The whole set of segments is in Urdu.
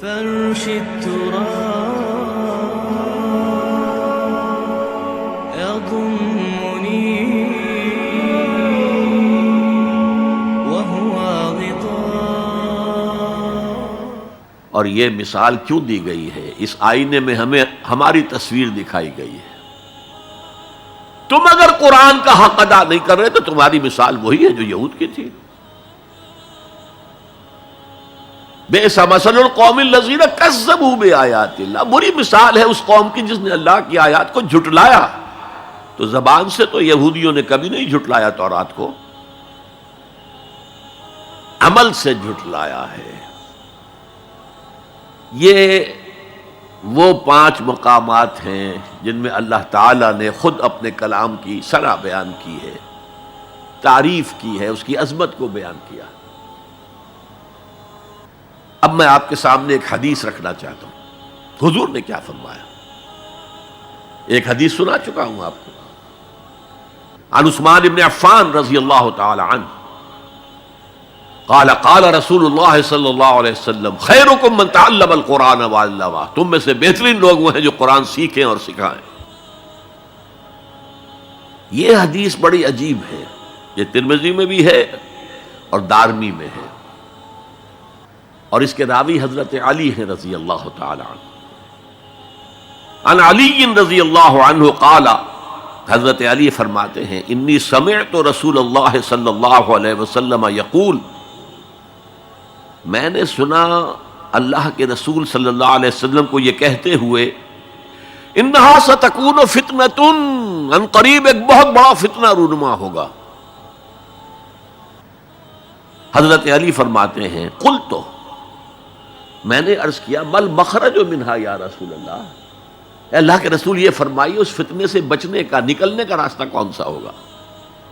فرش التراب يضمني وهو غطاء. اور یہ مثال کیوں دی گئی ہے؟ اس آئینے میں ہمیں ہماری تصویر دکھائی گئی ہے. تم اگر قرآن کا حق ادا نہیں کر رہے تو تمہاری مثال وہی ہے جو یہود کی تھی. بئس مثل القوم الذین کذبوا بآیات اللہ، بری مثال ہے اس قوم کی جس نے اللہ کی آیات کو جھٹلایا. تو زبان سے تو یہودیوں نے کبھی نہیں جھٹلایا تورات کو، عمل سے جھٹلایا ہے. یہ وہ 5 مقامات ہیں جن میں اللہ تعالیٰ نے خود اپنے کلام کی ثنا بیان کی ہے، تعریف کی ہے، اس کی عظمت کو بیان کیا. اب میں آپ کے سامنے ایک حدیث رکھنا چاہتا ہوں. حضور نے کیا فرمایا؟ ایک حدیث سنا چکا ہوں آپ کو. عن عثمان بن عفان رضی اللہ تعالی عنہ قال قال رسول اللہ صلی اللہ علیہ وسلم خیرکم من تعلم القرآن وعلمہ، تم میں سے بہترین لوگ وہ ہیں جو قرآن سیکھیں اور سکھائیں. یہ حدیث بڑی عجیب ہے. یہ ترمذی میں بھی ہے اور دارمی میں ہے، اور اس کے راوی حضرت علی ہیں رضی اللہ تعالی عنہ. عن علی رضی اللہ عنہ قال، حضرت علی فرماتے ہیں انی سمعت رسول اللہ صلی اللہ علیہ وسلم یقول، میں نے سنا اللہ کے رسول صلی اللہ علیہ وسلم کو یہ کہتے ہوئے انہا ستکون فتنۃ، ان قریب ایک بہت بڑا فتنہ رونما ہوگا. حضرت علی فرماتے ہیں قلت، میں نے عرض کیا مل مخرج منہا یا رسول اللہ، اے اللہ کے رسول یہ فرمائیے اس فتنے سے بچنے کا، نکلنے کا راستہ کون سا ہوگا؟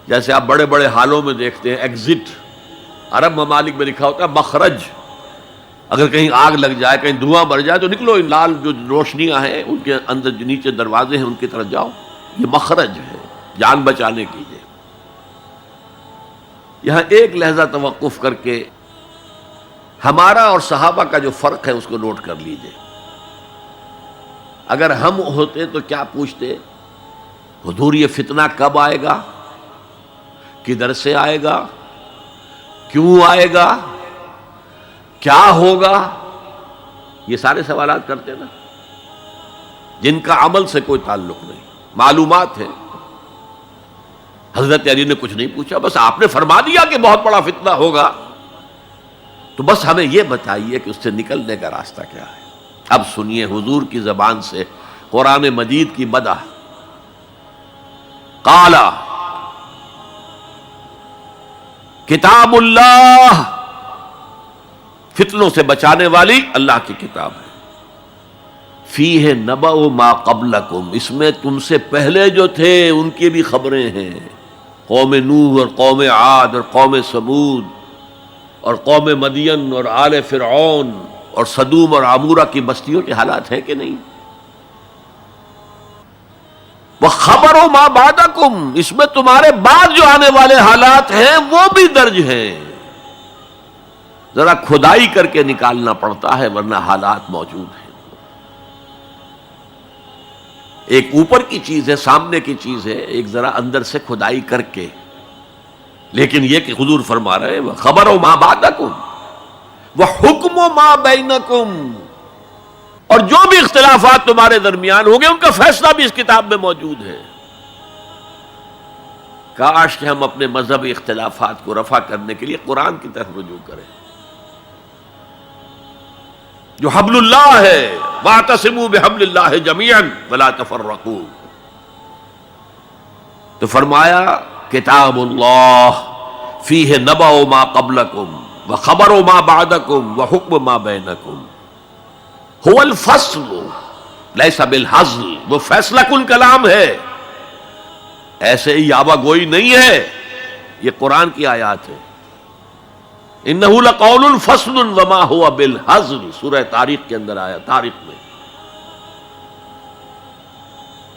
جیسے آپ بڑے بڑے حالوں میں دیکھتے ہیں ایگزٹ، عرب ممالک میں لکھا ہوتا ہے مخرج. اگر کہیں آگ لگ جائے، کہیں دھواں بھر جائے تو نکلو، لال جو روشنیاں ہیں ان کے اندر جو نیچے دروازے ہیں ان کی طرف جاؤ. یہ مخرج ہے جان بچانے کے لیے. یہاں ایک لحظہ توقف کر کے ہمارا اور صحابہ کا جو فرق ہے اس کو نوٹ کر لیجئے. اگر ہم ہوتے تو کیا پوچھتے؟ حضور یہ فتنہ کب آئے گا؟ کدھر سے آئے گا؟ کیوں آئے گا؟ کیا ہوگا؟ یہ سارے سوالات کرتے نا، جن کا عمل سے کوئی تعلق نہیں، معلومات ہیں. حضرت علی نے کچھ نہیں پوچھا، بس آپ نے فرما دیا کہ بہت بڑا فتنہ ہوگا، تو بس ہمیں یہ بتائیے کہ اس سے نکلنے کا راستہ کیا ہے. اب سنیے حضور کی زبان سے قرآن مجید کی مدح. قال کتاب اللہ، فتنوں سے بچانے والی اللہ کی کتاب ہے. فیہ نبأ ما قبلکم، اس میں تم سے پہلے جو تھے ان کی بھی خبریں ہیں. قوم نوح اور قوم عاد اور قوم سمود اور قوم مدین اور آل فرعون اور سدوم اور عمورہ کی بستیوں کے حالات ہیں کہ نہیں؟ وَخَبَرُ مَا بَعْدَكُمْ، اس میں تمہارے بعد جو آنے والے حالات ہیں وہ بھی درج ہیں. ذرا کھدائی کر کے نکالنا پڑتا ہے ورنہ حالات موجود ہیں. ایک اوپر کی چیز ہے، سامنے کی چیز ہے، ایک ذرا اندر سے کھدائی کر کے. لیکن یہ کہ حضور فرما رہے ہیں خبر و ما بعدکم وحکم ما بینکم، اور جو بھی اختلافات تمہارے درمیان ہوں گے ان کا فیصلہ بھی اس کتاب میں موجود ہے. کاش کہ ہم اپنے مذہبی اختلافات کو رفع کرنے کے لیے قرآن کی طرف رجوع کریں جو حبل اللہ ہے. واعتصموا بحبل اللہ جميعا ولا تفرقوا. تو فرمایا کتاب اللہ فیہ نبأ ما قبلکم وخبر ما بعدکم وحکم ما بینکم. هو الفصل لیس بالحزل، وہ فیصلہ کن کلام ہے، ایسے ہی یابہ گوئی نہیں ہے. یہ قرآن کی آیات ہے. انہ لقول فصل وما هو بالحزل، سورہ طارق کے اندر آیا، طارق میں.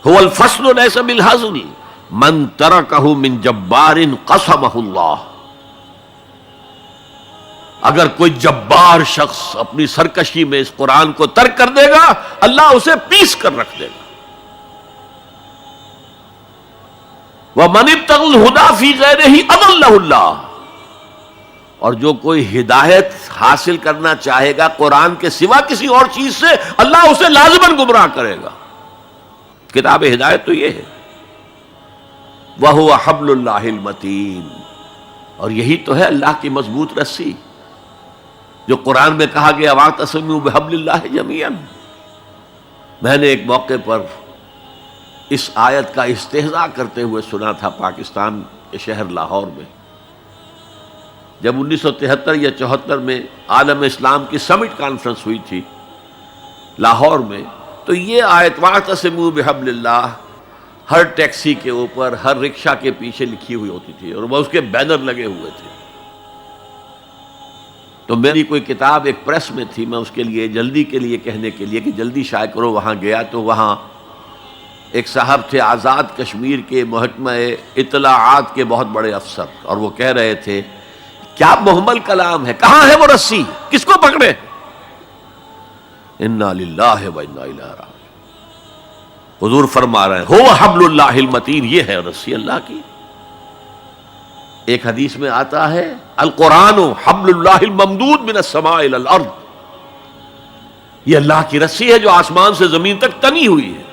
هو الفصل لیس بالحزل من ترکہ من جبار قسمہ اللہ. اگر کوئی جبار شخص اپنی سرکشی میں اس قرآن کو ترک کر دے گا اللہ اسے پیس کر رکھ دے گا. وَمَنِ ابْتَغَى الْهُدَى فِي غَيْرِهِ أَضَلَّهُ اللَّهُ، اور جو کوئی ہدایت حاصل کرنا چاہے گا قرآن کے سوا کسی اور چیز سے اللہ اسے لازماً گمراہ کرے گا. کتاب ہدایت تو یہ ہے. وَهُوَ حَبْلُ اللَّهِ الْمَتِينُ، اور یہی تو ہے اللہ کی مضبوط رسی جو قرآن میں کہا گیا وَاعْتَصِمُوا بِحَبْلِ اللَّهِ جَمِيعًا. میں نے ایک موقع پر اس آیت کا استہزاء کرتے ہوئے سنا تھا پاکستان کے شہر لاہور میں، جب 1973 یا 74 میں عالم اسلام کی سمٹ کانفرنس ہوئی تھی لاہور میں، تو یہ آیت وَاعْتَصِمُوا بِحَبْلِ اللَّهِ ہر ٹیکسی کے اوپر، ہر رکشہ کے پیچھے لکھی ہوئی ہوتی تھی اور وہ اس کے بینر لگے ہوئے تھے. تو میری کوئی کتاب ایک پریس میں تھی، میں اس کے لیے جلدی کے لیے کہنے کے لیے کہ جلدی شائع کرو وہاں گیا، تو وہاں ایک صاحب تھے آزاد کشمیر کے محکمہ اطلاعات کے بہت بڑے افسر، اور وہ کہہ رہے تھے کیا محمل کلام ہے، کہاں ہے وہ رسی، کس کو پکڑے. انا للہ و انا الیہ راجعون. حضور فرما رہے ہیں هو حبل اللہ المتین، یہ ہے رسی اللہ کی. ایک حدیث میں آتا ہے القرآن حبل اللہ الممدود من السماء الی الارض، یہ اللہ کی رسی ہے جو آسمان سے زمین تک تنی ہوئی ہے.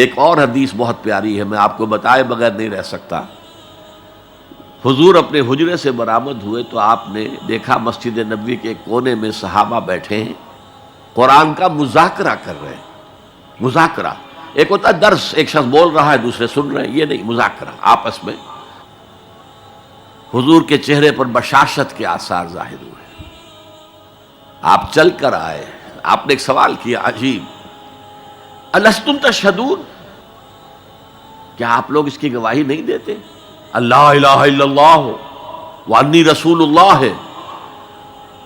ایک اور حدیث بہت پیاری ہے، میں آپ کو بتائے بغیر نہیں رہ سکتا. حضور اپنے حجرے سے برآمد ہوئے تو آپ نے دیکھا مسجد نبوی کے کونے میں صحابہ بیٹھے ہیں، قرآن کا مذاکرہ کر رہے ہیں. مذاکرہ ایک ہوتا ہے درس، ایک شخص بول رہا ہے دوسرے سن رہے ہیں، یہ نہیں، مذاکرہ آپس میں. حضور کے چہرے پر بشاشت کے آثار ظاہر ہوئے. آپ چل کر آئے، آپ نے ایک سوال کیا عجیب، الستم تشہدون، کیا آپ لوگ اس کی گواہی نہیں دیتے اللہ الہ الا اللہ وانی رسول اللہ ہے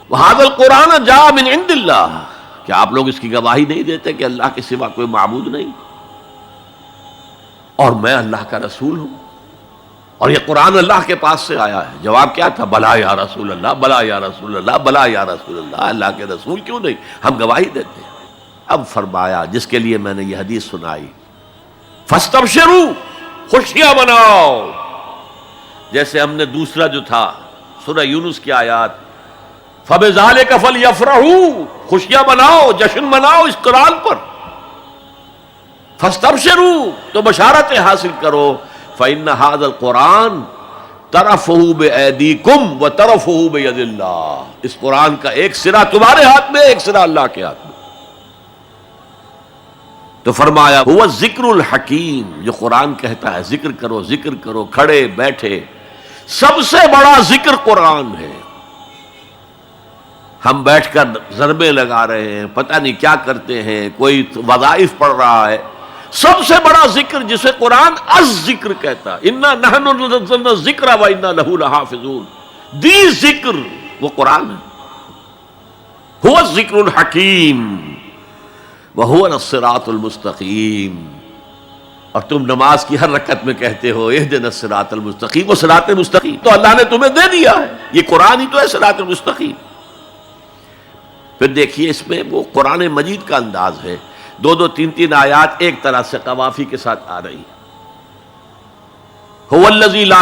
وہذا القرآن جاء من عند اللہ، کیا آپ لوگ اس کی گواہی نہیں دیتے کہ اللہ کے سوا کوئی معبود نہیں اور میں اللہ کا رسول ہوں اور یہ قرآن اللہ کے پاس سے آیا ہے؟ جواب کیا تھا؟ بلا یا رسول اللہ، بلا یا رسول اللہ، بلا یا رسول اللہ. اللہ کے رسول کیوں نہیں، ہم گواہی دیتے ہیں. اب فرمایا جس کے لیے میں نے یہ حدیث سنائی، فاستبشروا، خوشیاں مناؤ. جیسے ہم نے دوسرا جو تھا سورہ یونس کی آیات فبذالک فلیفرحوا، خوشیاں مناؤ، جشن مناؤ اس قرآن پر. فاستبشروا، تو بشارتیں حاصل کرو. فإن هذا القرآن طرفه بأيديكم وطرفه بيد اللہ، اس قرآن کا ایک سرا تمہارے ہاتھ میں، ایک سرا اللہ کے ہاتھ میں. تو فرمایا هو الذکر الحکیم، جو قرآن کہتا ہے ذکر کرو، ذکر کرو، کھڑے بیٹھے، سب سے بڑا ذکر قرآن ہے. ہم بیٹھ کر ضربیں لگا رہے ہیں، پتہ نہیں کیا کرتے ہیں، کوئی وظائف پڑھ رہا ہے. سب سے بڑا ذکر جسے قرآن الذکر کہتا ہے، انا نحن نزلنا الذکر وانا لہ لحافظون، دی ذکر وہ قرآن ہے. هو الذکر الحکیم وهو الصراط المستقیم. اور تم نماز کی ہر رکعت میں کہتے ہو اہدنا الصراط المستقیم، وہ صراط مستقیم تو اللہ نے تمہیں دے دیا ہے، یہ قرآن ہی تو ہے صراط المستقیم. پھر دیکھیے اس میں وہ قرآن مجید کا انداز ہے، دو دو تین تین آیات ایک طرح سے قوافی کے ساتھ آ رہی. هو الذی لا